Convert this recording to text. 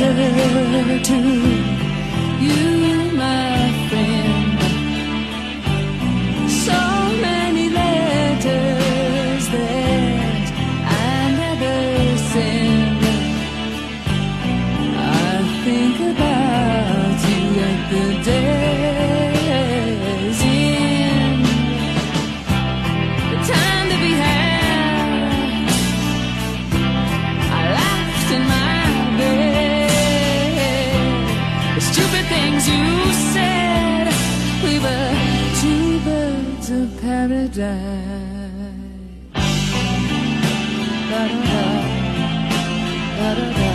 letter to you, my friend. So many letters that I never send. I think about you at the day's end. The time to be had, I laughed in my bed. The stupid things you said, we were two birds of paradise. Da-da-da, da-da-da.